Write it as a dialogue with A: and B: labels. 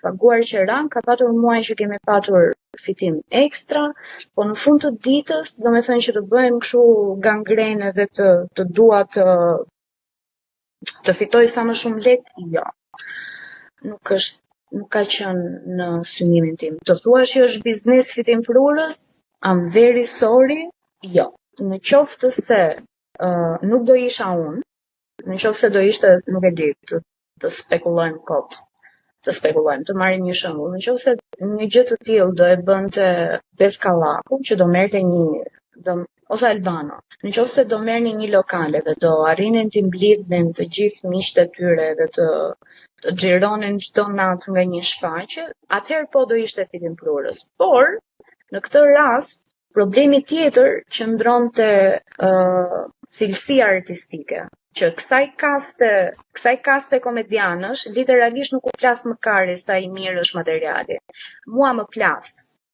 A: paguar qeran, ka patur muaj që kemi patur fitim ekstra, po në fund të ditës, do me thënë që të bëjmë kështu gangrene dhe të dua të fitoj sa më shumë lek, jo. Nuk ka qenë në synimin tim. Të thuash që është biznes fitim frurës, I'm very sorry, jo. Në qoftë se nuk do isha unë, në qoftë se do ishte, nuk e di, të spekulojmë kot. Të marrim një shembull. Në qoftë se një gjë të tillë do e bënte Beskallaku, që do merrte ose Albano. Në qoftë se do merrni një lokale dhe do arrinin të mblidhen të gjithë miqtë e tyre dhe të xhironin çdo natë nga një shfaqje, atëherë po do ishte fitim prurës. Por në këtë rast, problemi tjetër qëndronte cilësia artistike, që kësaj kaste komedianësh literalisht nuk u plas më kari sa i mirë është materiali. Mua më plas